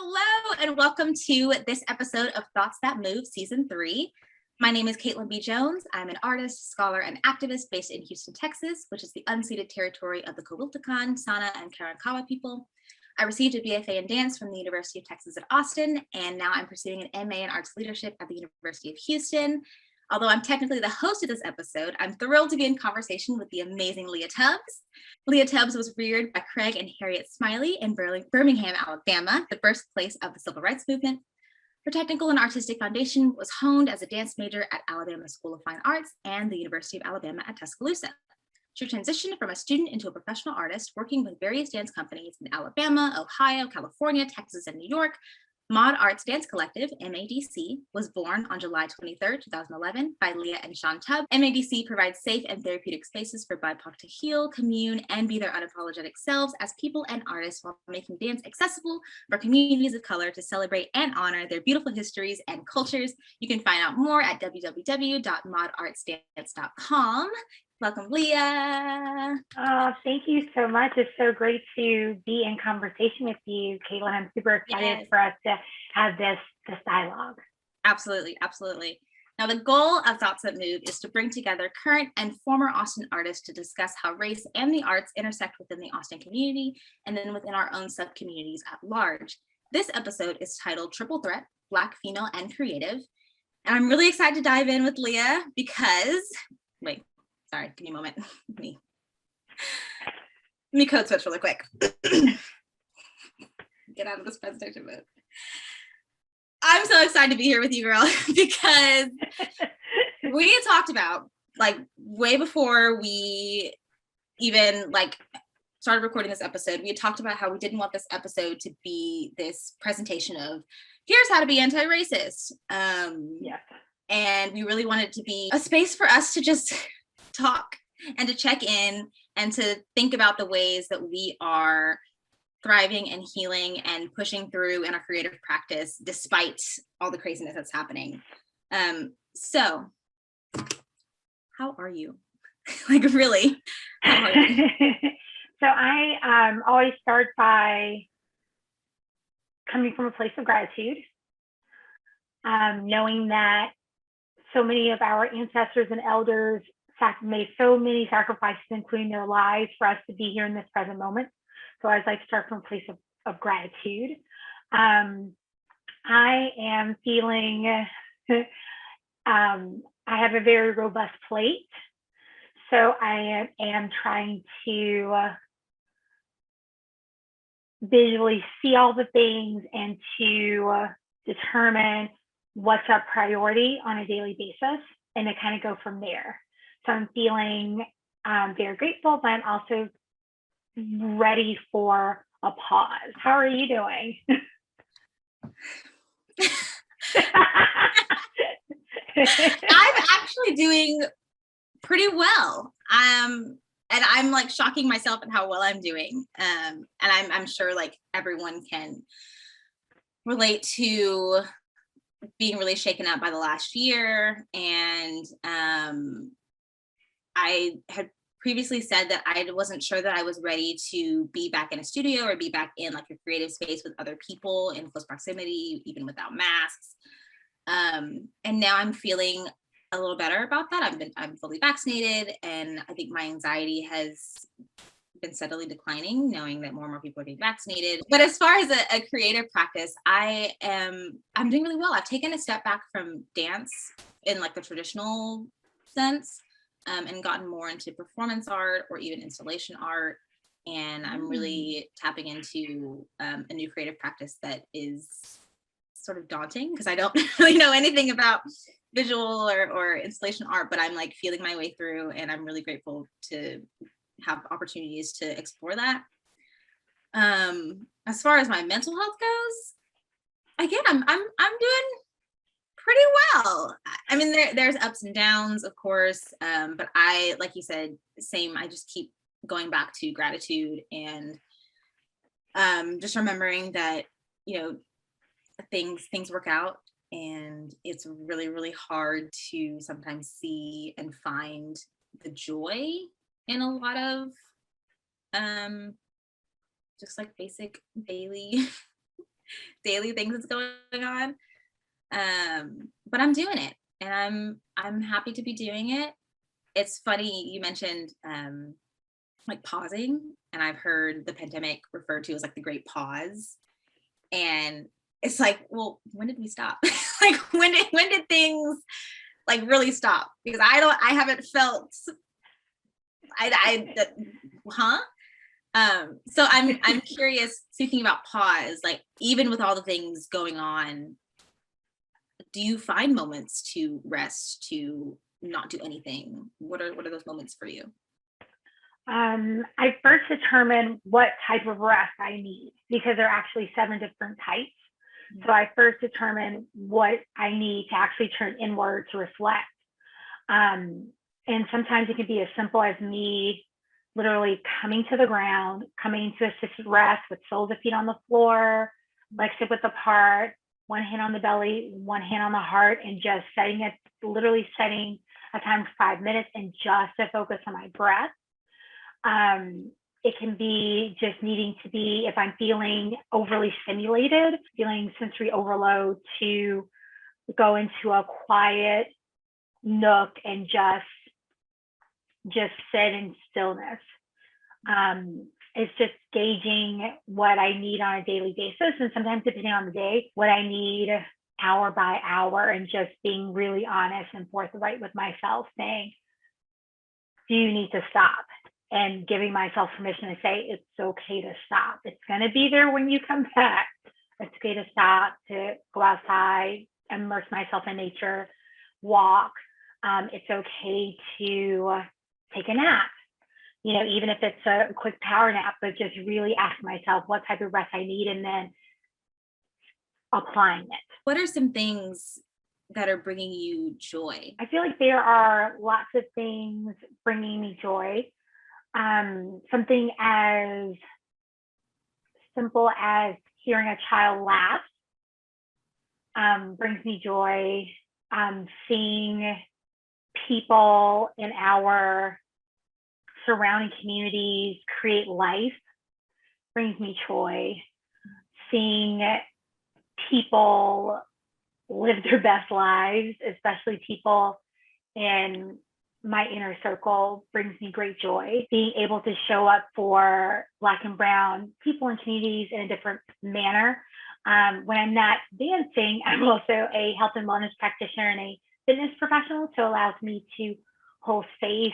Hello and welcome to this episode of Thoughts That Move Season 3. My name is Kaitlyn B. Jones. I'm an artist, scholar, and activist based in Houston, Texas, which is the unceded territory of the Coahuiltecan, Sana, and Karankawa people. I received a BFA in dance from the University of Texas at Austin, and now I'm pursuing an MA in arts leadership at the University of Houston. Although I'm technically the host of this episode, I'm thrilled to be in conversation with the amazing Leah Tubbs. Leah Tubbs was reared by Craig and Harriet Smiley in Birmingham, Alabama, the birthplace of the Civil Rights Movement. Her technical and artistic foundation was honed as a dance major at Alabama School of Fine Arts and the University of Alabama at Tuscaloosa. She transitioned from a student into a professional artist, working with various dance companies in Alabama, Ohio, California, Texas, and New York. Mod Arts Dance Collective, MADC, was born on July 23, 2011 by Leah and Sean Tubbs. MADC provides safe and therapeutic spaces for BIPOC to heal, commune, and be their unapologetic selves as people and artists while making dance accessible for communities of color to celebrate and honor their beautiful histories and cultures. You can find out more at www.modartsdance.com. Welcome, Leah. Oh, thank you so much. It's so great to be in conversation with you, Kaitlyn. I'm super excited for us to have this dialogue. Absolutely, absolutely. Now, the goal of Thoughts That Move is to bring together current and former Austin artists to discuss how race and the arts intersect within the Austin community and then within our own sub-communities at large. This episode is titled Triple Threat, Black, Female, and Creative. And I'm really excited to dive in with Leah because, sorry, give me a moment. Let me code switch really quick. Get out of this presentation mode. I'm so excited to be here with you, girl, because we had talked about, way before we even, started recording this episode, we had talked about how we didn't want this episode to be this presentation of, here's how to be anti-racist. And we really wanted it to be a space for us to just talk and to check in and to think about the ways that we are thriving and healing and pushing through in our creative practice despite all the craziness that's happening. So how are you? Really, how are you? So I always start by coming from a place of gratitude, knowing that so many of our ancestors and elders made so many sacrifices, including their lives, for us to be here in this present moment. So I like to start from a place of gratitude. I am feeling, I have a very robust plate. So I am trying to visually see all the things and to determine what's our priority on a daily basis and to kind of go from there. So I'm feeling very grateful, but I'm also ready for a pause. How are you doing? I'm actually doing pretty well. And I'm shocking myself at how well I'm doing. And I'm sure everyone can relate to being really shaken up by the last year. And I had previously said that I wasn't sure that I was ready to be back in a studio or be back in a creative space with other people in close proximity, even without masks. And now I'm feeling a little better about that. I'm fully vaccinated, and I think my anxiety has been steadily declining, knowing that more and more people are being vaccinated. But as far as a creative practice, I'm doing really well. I've taken a step back from dance in the traditional sense. And gotten more into performance art or even installation art. And I'm really tapping into a new creative practice that is sort of daunting because I don't really know anything about visual or installation art, but I'm feeling my way through, and I'm really grateful to have opportunities to explore that. As far as my mental health goes, again, I'm doing pretty well. I mean, there's ups and downs, of course, but I, like you said, same. I just keep going back to gratitude and just remembering that things work out, and it's really, really hard to sometimes see and find the joy in a lot of just basic daily daily things that's going on. But I'm doing it, and I'm happy to be doing it. It's funny you mentioned like pausing, and I've heard the pandemic referred to as like the great pause. And it's like, well, when did we stop? Like when did things like really stop? Because I haven't felt huh? So I'm curious, thinking about pause, like even with all the things going on, do you find moments to rest, to not do anything? What are those moments for you? I first determine what type of rest I need because there are actually 7 different types. So I first determine what I need to actually turn inward to reflect. And sometimes it can be as simple as me literally coming to the ground, coming to assisted rest with soles of feet on the floor, legs hip width apart, one hand on the belly, one hand on the heart, and just literally setting a time for 5 minutes and just to focus on my breath. It can be just needing to be, if I'm feeling overly stimulated, feeling sensory overload, to go into a quiet nook and just sit in stillness. It's just gauging what I need on a daily basis, and sometimes depending on the day, what I need hour by hour, and just being really honest and forthright with myself, saying, do you need to stop? And giving myself permission to say, it's okay to stop. It's going to be there when you come back. It's okay to stop, to go outside, immerse myself in nature, walk. It's okay to take a nap, even if it's a quick power nap, but just really ask myself what type of rest I need and then applying it. What are some things that are bringing you joy? I feel like there are lots of things bringing me joy. Something as simple as hearing a child laugh brings me joy. Seeing people in our surrounding communities create life brings me joy. Seeing people live their best lives, especially people in my inner circle, brings me great joy. Being able to show up for Black and Brown people and communities in a different manner. When I'm not dancing, I'm also a health and wellness practitioner and a fitness professional, so it allows me to hold space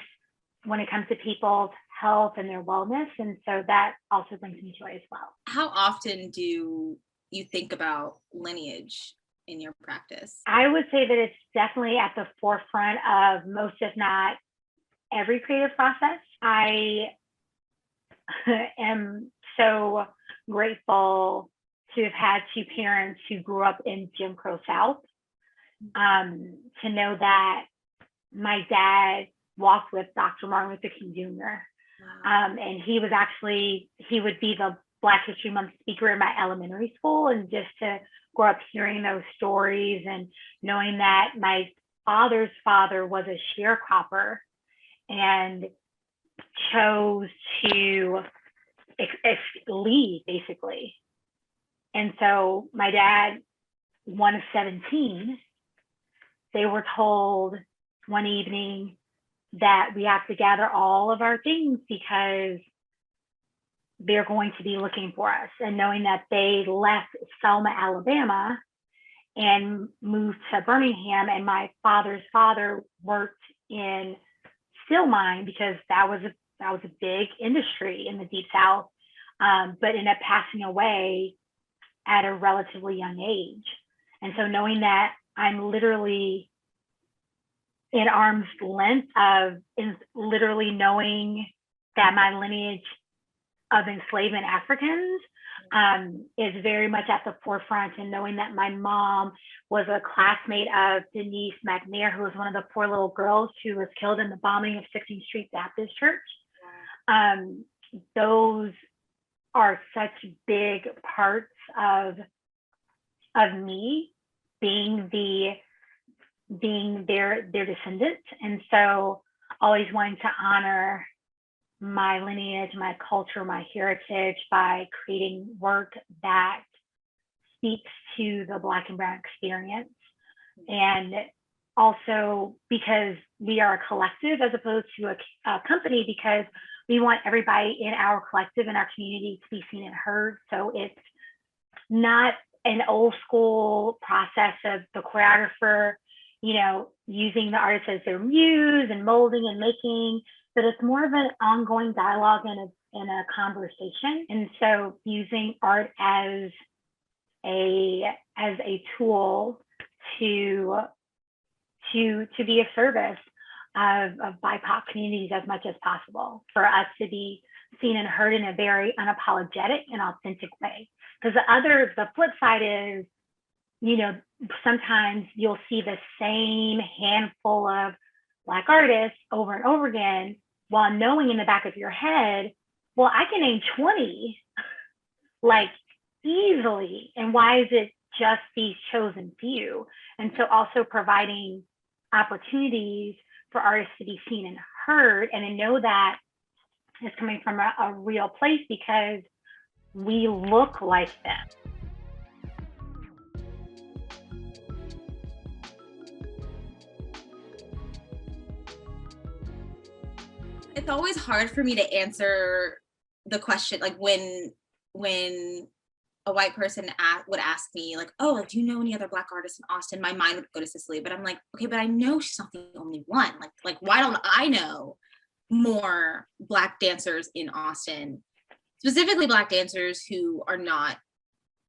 when it comes to people's health and their wellness. And so that also brings me joy as well. How often do you think about lineage in your practice? I would say that it's definitely at the forefront of most, if not every creative process. I am so grateful to have had 2 parents who grew up in Jim Crow South, to know that my dad walked with Dr. Martin Luther King Jr. Wow. And he would be the Black History Month speaker in my elementary school, and just to grow up hearing those stories and knowing that my father's father was a sharecropper and chose to leave, basically. And so my dad, one of 17, they were told one evening that we have to gather all of our things because they're going to be looking for us. And knowing that they left Selma, Alabama, and moved to Birmingham, and my father's father worked in steel mine because that was a big industry in the Deep South, but ended up passing away at a relatively young age. And so knowing that I'm literally in arm's length of literally knowing that my lineage of enslavement Africans is very much at the forefront, and knowing that my mom was a classmate of Denise McNair, who was one of the 4 little girls who was killed in the bombing of 16th Street Baptist Church. Those are such big parts of me being their descendants. And so always wanting to honor my lineage, my culture, my heritage by creating work that speaks to the Black and Brown experience. And also because we are a collective as opposed to a company, because we want everybody in our collective and our community to be seen and heard. So it's not an old school process of the choreographer, using the artist as their muse and molding and making, but it's more of an ongoing dialogue and a conversation. And so using art as a tool to be a service of BIPOC communities as much as possible, for us to be seen and heard in a very unapologetic and authentic way. Because the flip side is, sometimes you'll see the same handful of Black artists over and over again, while knowing in the back of your head, well, I can name 20, like, easily. And why is it just these chosen few? And so also providing opportunities for artists to be seen and heard, and to know that it's coming from a real place because we look like them. It's always hard for me to answer the question, like when a white person would ask me, like, oh, like, do you know any other Black artists in Austin? My mind would go to Cicely, but I'm like, okay, but I know she's not the only one. Like, why don't I know more Black dancers in Austin, specifically Black dancers who are not,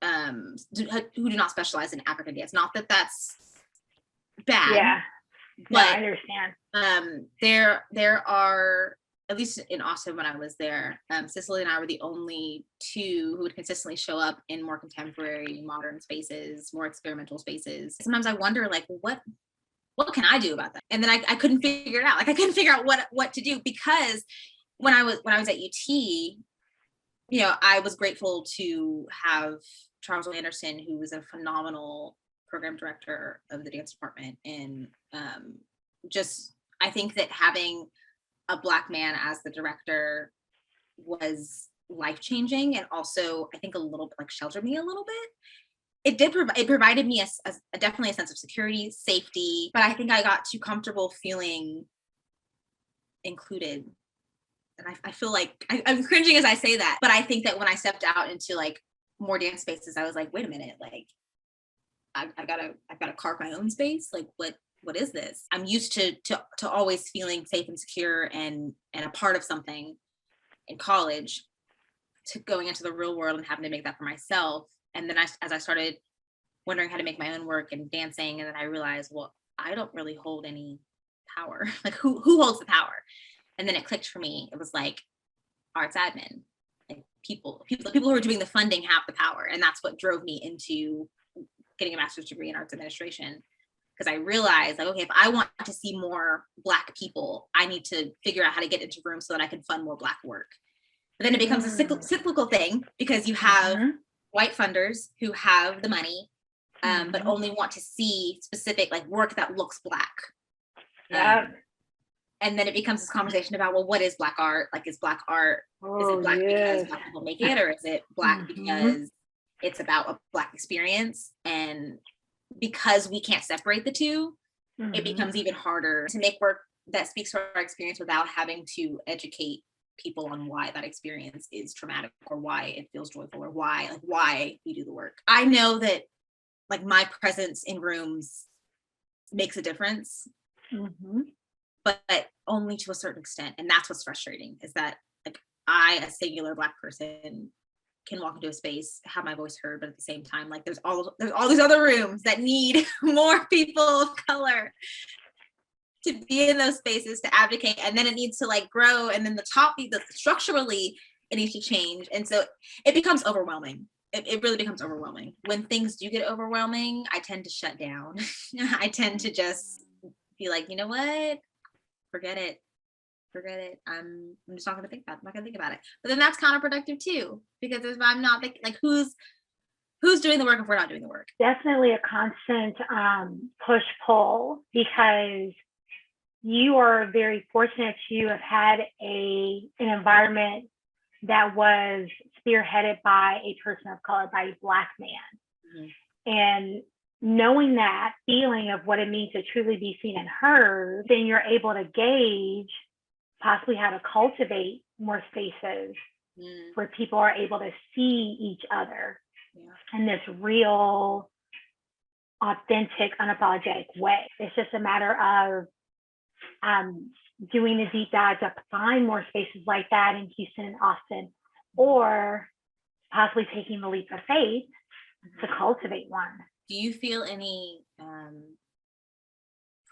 who do not specialize in African dance? Not that that's bad. Yeah, but I understand. There are, at least in Austin when I was there, Cicely and I were the only two who would consistently show up in more contemporary, modern spaces, more experimental spaces. Sometimes I wonder, like, what can I do about that? And then I couldn't figure it out. Like, I couldn't figure out what to do, because when I was at UT, I was grateful to have Charles Anderson, who was a phenomenal program director of the dance department. And I think that having a Black man as the director was life-changing, and also I think a little bit, like, sheltered me a little bit. It provided me definitely a sense of security, safety, but I think I got too comfortable feeling included. And I feel like I'm cringing as I say that, but I think that when I stepped out into, like, more dance spaces, I was like, wait a minute, like, I've got to carve my own space. Like, what is this? I'm used to always feeling safe and secure and a part of something in college, to going into the real world and having to make that for myself. And then as I started wondering how to make my own work and dancing, and then I realized, well, I don't really hold any power. Like, who holds the power? And then it clicked for me. It was like arts admin, like people who are doing the funding have the power. And that's what drove me into getting a master's degree in arts administration. Because I realized, like, okay, if I want to see more Black people, I need to figure out how to get into rooms so that I can fund more Black work. But then it becomes a cyclical thing, because you have white funders who have the money, but only want to see specific, like, work that looks Black. And then it becomes this conversation about, well, what is Black art? Like, is Black art, is it Black because Black people make it, or is it Black because it's about a Black experience? And because we can't separate the two, it becomes even harder to make work that speaks to our experience without having to educate people on why that experience is traumatic, or why it feels joyful, or why we do the work. I know that, like, my presence in rooms makes a difference, but only to a certain extent. And that's what's frustrating, is that, like, I, a singular Black person, can walk into a space, have my voice heard, but at the same time, like, there's all these other rooms that need more people of color to be in those spaces, to advocate, and then it needs to, like, grow, and then structurally it needs to change. And so it becomes overwhelming. It really becomes overwhelming. When things do get overwhelming, I tend to shut down. I tend to just be like, you know what, forget it. I'm just not gonna think about it. I'm not gonna think about it. But then that's counterproductive too, because if I'm not thinking, like, who's doing the work if we're not doing the work? Definitely a constant push-pull, because you are very fortunate to have had an environment that was spearheaded by a person of color, by a Black man. And knowing that feeling of what it means to truly be seen and heard, then you're able to gauge possibly how to cultivate more spaces where people are able to see each other in this real, authentic, unapologetic way. It's just a matter of doing the deep dive to find more spaces like that in Houston and Austin, or possibly taking the leap of faith to cultivate one. Do you feel any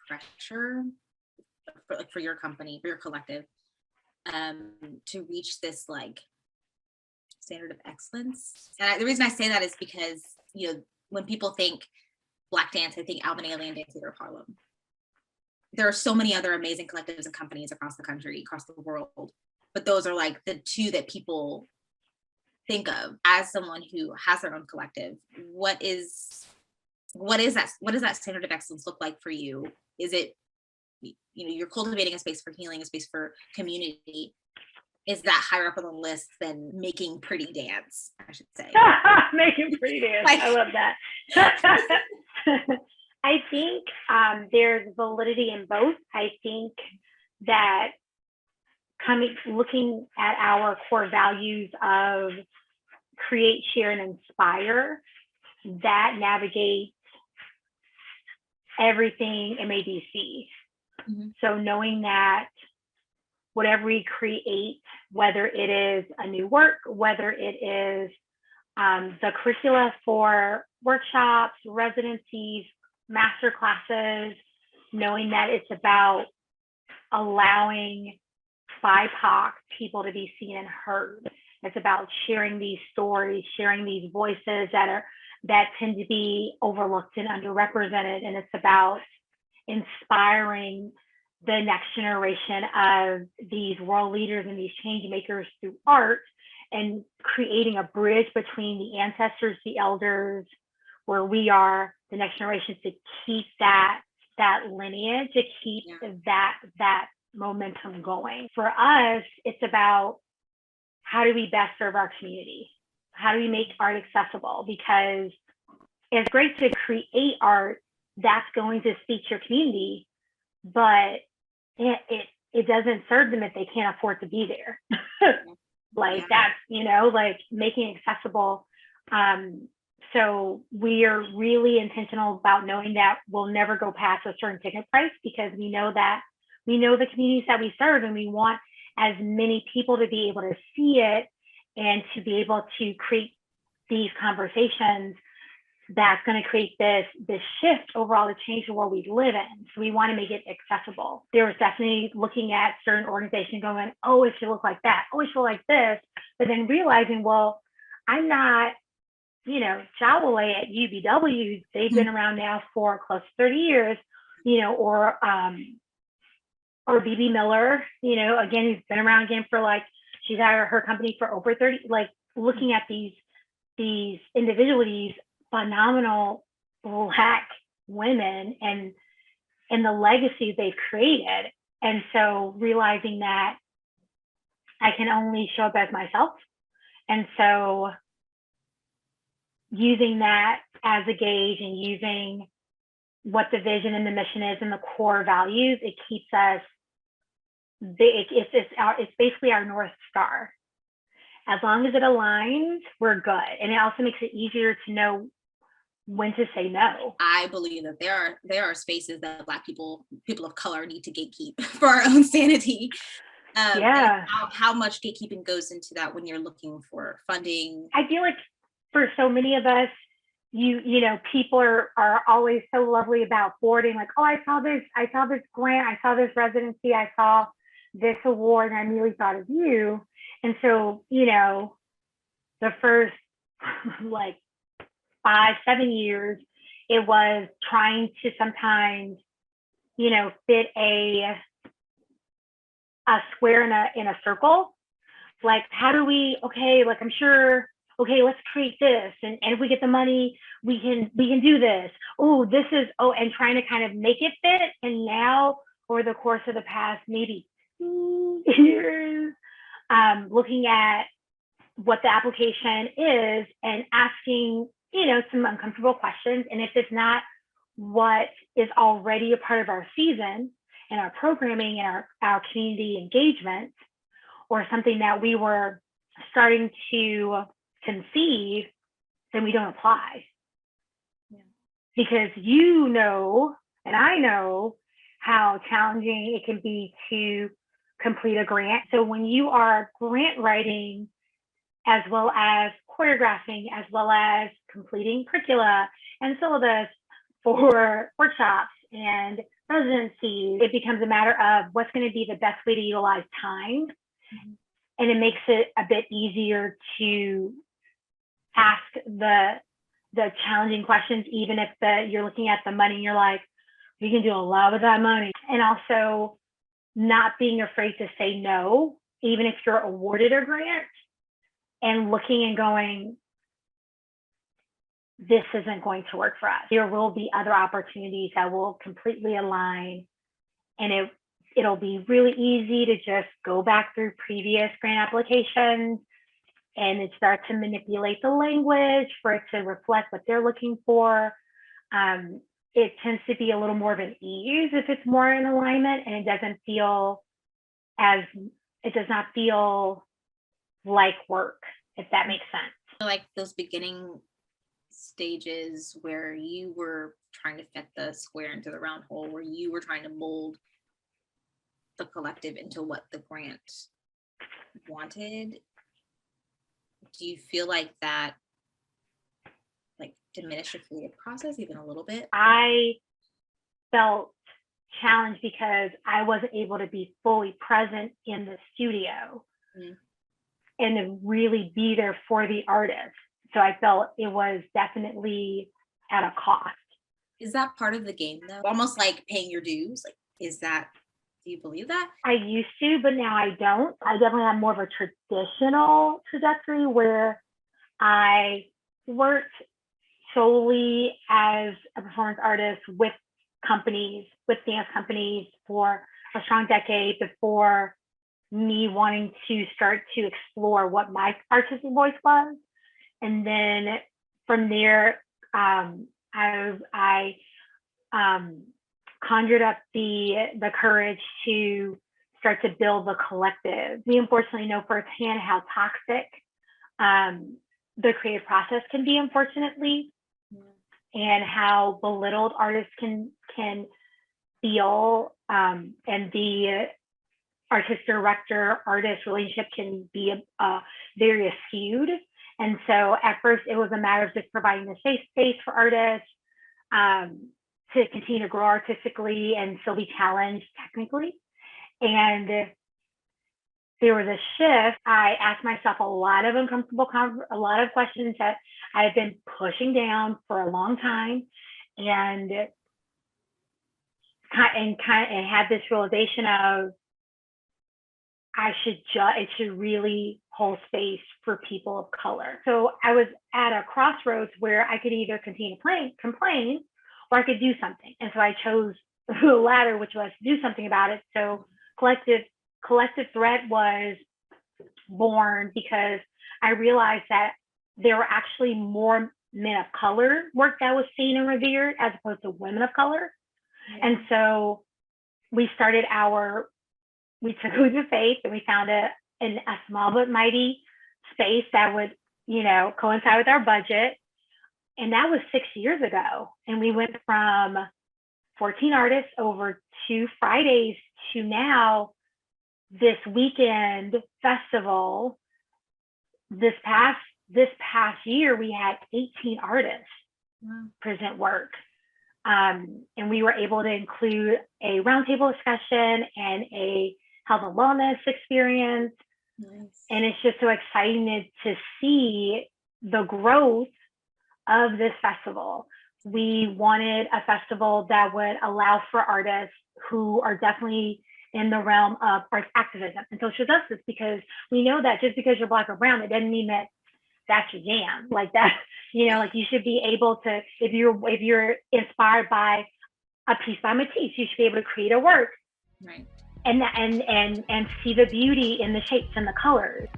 pressure for your company, for your collective, to reach this like standard of excellence? And the reason I say that is because, you know, when people think Black dance, I think Alvin Ailey and Dance Theater of Harlem. There are so many other amazing collectives and companies across the country, across the world, but those are like the two that people think of. As someone who has their own collective, what does that standard of excellence look like for you? Is it, you know, you're cultivating a space for healing, a space for community? Is that higher up on the list than making pretty dance, I should say? Making pretty dance. I love that. I think there's validity in both. I think that looking at our core values of create, share, and inspire, that navigates everything MADC. So knowing that whatever we create, whether it is a new work, whether it is the curricula for workshops, residencies, master classes, knowing that it's about allowing BIPOC people to be seen and heard. It's about sharing these stories, sharing these voices that tend to be overlooked and underrepresented. And it's about inspiring the next generation of these world leaders and these change makers through art, and creating a bridge between the ancestors, the elders, where we are, the next generation, to keep that lineage, to keep that momentum going. For us, it's about how do we best serve our community? How do we make art accessible? Because it's great to create art that's going to speak to your community, but it doesn't serve them if they can't afford to be there. That's, you know, like making accessible. So we are really intentional about knowing that we'll never go past a certain ticket price, because we know the communities that we serve, and we want as many people to be able to see it and to be able to create these conversations that's going to create this shift overall to change the world we live in. So we want to make it accessible. There was definitely looking at certain organizations going, oh, it should look like that. Oh, it should look like this. But then realizing, well, I'm not, you know, Jawale at UBW. They've been around now for close to 30 years, you know, or BB Miller, you know, again, who's been around again for like, she's had her company for over 30, like looking at these individuals, phenomenal Black women and the legacy they've created. And so realizing that I can only show up as myself. And so using that as a gauge and using what the vision and the mission is and the core values, it keeps us, it's basically our North Star. As long as it aligns, we're good. And it also makes it easier to know when to say no. I believe that there are spaces that Black people of color need to gatekeep for our own sanity. How much gatekeeping goes into that when you're looking for funding? I feel like for so many of us, you know, people are always so lovely about forwarding, like, oh, I saw this grant, I saw this residency, I saw this award, and I immediately thought of you. And so, you know, the first like 5-7 years, it was trying to sometimes, you know, fit a square in a circle. Like, how do we, okay, like, I'm sure, okay, let's create this. And if we get the money, we can do this. And trying to kind of make it fit. And now, over the course of the past maybe 2 years, looking at what the application is and asking some uncomfortable questions. And if it's not what is already a part of our season and our programming and our community engagement, or something that we were starting to conceive, then we don't apply. Yeah. Because and I know how challenging it can be to complete a grant. So when you are grant writing, as well as choreographing, as well as completing curricula and syllabus for workshops and residencies, it becomes a matter of what's going to be the best way to utilize time. Mm-hmm. And it makes it a bit easier to ask the challenging questions, even if you're looking at the money and you're like, we can do a lot with that money. And also not being afraid to say no, even if you're awarded a grant, and looking and going, this isn't going to work for us. There will be other opportunities that will completely align, and it'll be really easy to just go back through previous grant applications and it start to manipulate the language for it to reflect what they're looking for. It tends to be a little more of an ease if it's more in alignment, and it does not feel like work, if that makes sense. Like those beginning stages where you were trying to fit the square into the round hole, where you were trying to mold the collective into what the grant wanted, do you feel like that diminished the creative process even a little bit? I felt challenged because I wasn't able to be fully present in the studio and to really be there for the artist. So I felt it was definitely at a cost. Is that part of the game though? Almost like paying your dues? Do you believe that? I used to, but now I don't. I definitely have more of a traditional trajectory where I worked solely as a performance artist with dance companies for a strong decade before me wanting to start to explore what my artistic voice was. And then from there, I conjured up the courage to start to build the collective. We unfortunately know firsthand how toxic the creative process can be, unfortunately, and how belittled artists can feel, and the artist director artist relationship can be very skewed. And so at first it was a matter of just providing a safe space for artists to continue to grow artistically and still be challenged technically. And there was a shift. I asked myself a lot of a lot of questions that I had been pushing down for a long time, and had this realization of it should really hold space for people of color. So I was at a crossroads where I could either continue to complain, or I could do something. And so I chose the latter, which was to do something about it. So Collective Threat was born because I realized that there were actually more men of color work that was seen and revered as opposed to women of color. Yeah. And so we took leaps of faith, and we found a small but mighty space that would, coincide with our budget. And that was 6 years ago. And we went from 14 artists over 2 Fridays to now this weekend festival. This past year, we had 18 artists present work. And we were able to include a roundtable discussion and a health and wellness experience. Nice. And it's just so exciting to see the growth of this festival. We wanted a festival that would allow for artists who are definitely in the realm of arts activism and social justice, because we know that just because you're Black or brown, it doesn't mean that that's your jam. Like that, you should be able to, if you're inspired by a piece by Matisse, you should be able to create a work, right? And see the beauty in the shapes and the colors.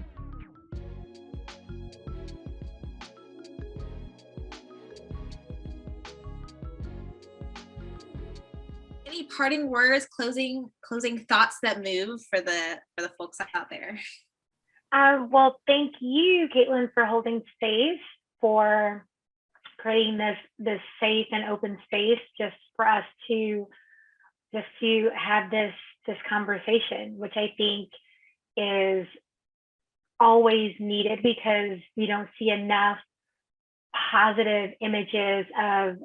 Any parting words, closing thoughts that move for the folks out there? Well, thank you, Kaitlyn, for holding space, for creating this safe and open space just for us to have this conversation, which I think is always needed because we don't see enough positive images of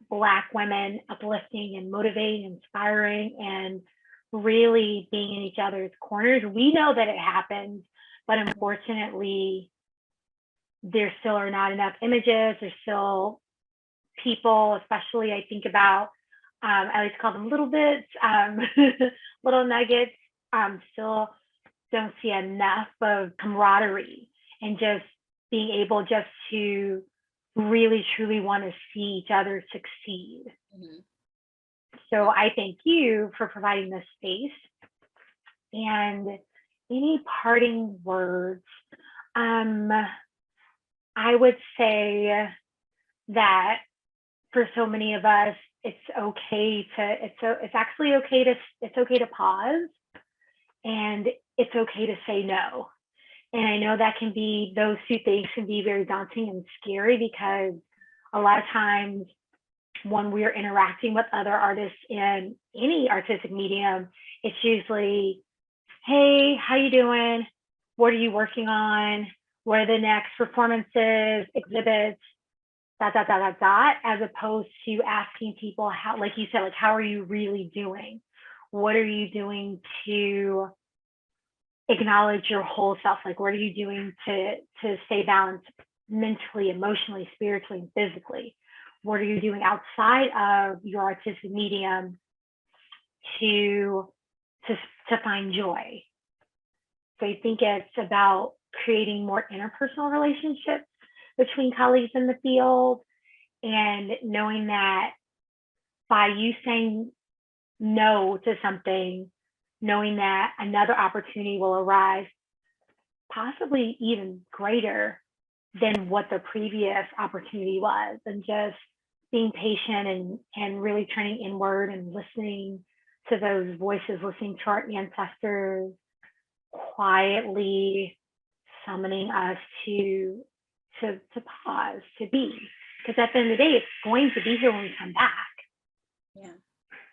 Black women uplifting and motivating, inspiring, and really being in each other's corners. We know that it happens, but unfortunately, there still are not enough images. There's still people, especially I think about, I always call them little bits, little nuggets, still don't see enough of camaraderie and just being able just to really truly want to see each other succeed. Mm-hmm. So I thank you for providing this space. And any parting words? I would say that for so many of us, it's actually okay to pause, and it's okay to say no. And I know that those two things can be very daunting and scary because a lot of times when we're interacting with other artists in any artistic medium, it's usually, hey, how you doing? What are you working on? What are the next performances, exhibits, ... as opposed to asking people how, like you said, like, how are you really doing? What are you doing to acknowledge your whole self? Like, what are you doing to stay balanced mentally, emotionally, spiritually, and physically? What are you doing outside of your artistic medium to find joy? So I think it's about creating more interpersonal relationships between colleagues in the field, and knowing that by you saying no to something, knowing that another opportunity will arise, possibly even greater than what the previous opportunity was, and just being patient and really turning inward and listening to those voices, listening to our ancestors, quietly summoning us to pause, to be. Because at the end of the day, it's going to be here when we come back. Yeah.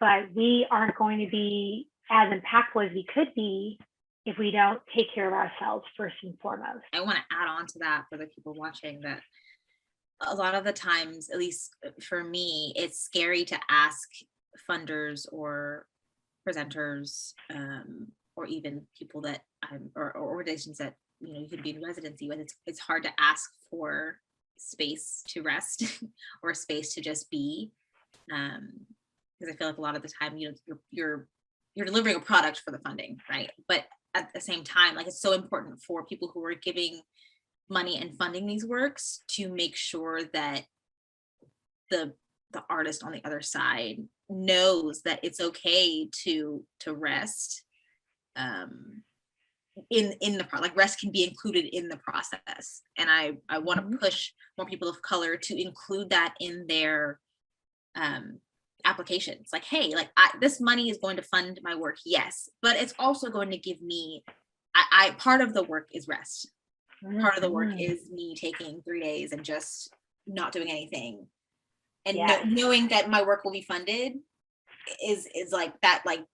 But we aren't going to be as impactful as we could be if we don't take care of ourselves first and foremost. I want to add on to that for the people watching that a lot of the times, at least for me, it's scary to ask funders or presenters or even people that or organizations that you could be in residency with. It's hard to ask for space to rest or space to just be, because I feel like a lot of the time you're delivering a product for the funding, right? But at the same time, like, it's so important for people who are giving money and funding these works to make sure that the artist on the other side knows that it's okay to rest in the like rest can be included in the process. And I want to push more people of color to include that in their applications. Like, hey, like, this money is going to fund my work, yes, but it's also going to give me part of the work is rest. Part of the work is me taking 3 days and just not doing anything, and knowing that my work will be funded is like that. Like,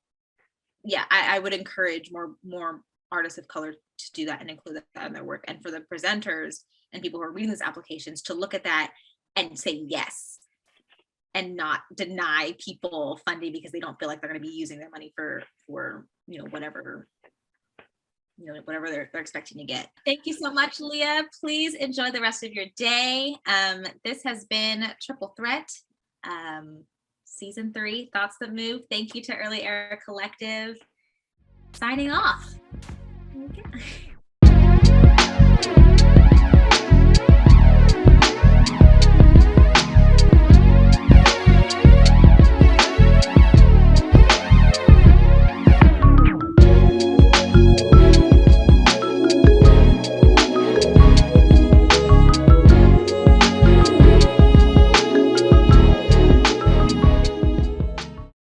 yeah, I would encourage more artists of color to do that and include that in their work, and for the presenters and people who are reading these applications to look at that and say yes, and not deny people funding because they don't feel like they're going to be using their money for whatever they're expecting to get. Thank you so much, Leah. Please enjoy the rest of your day. This has been Triple Threat, Season 3, Thoughts That Move. Thank you to Early Era Collective. Signing off. Okay.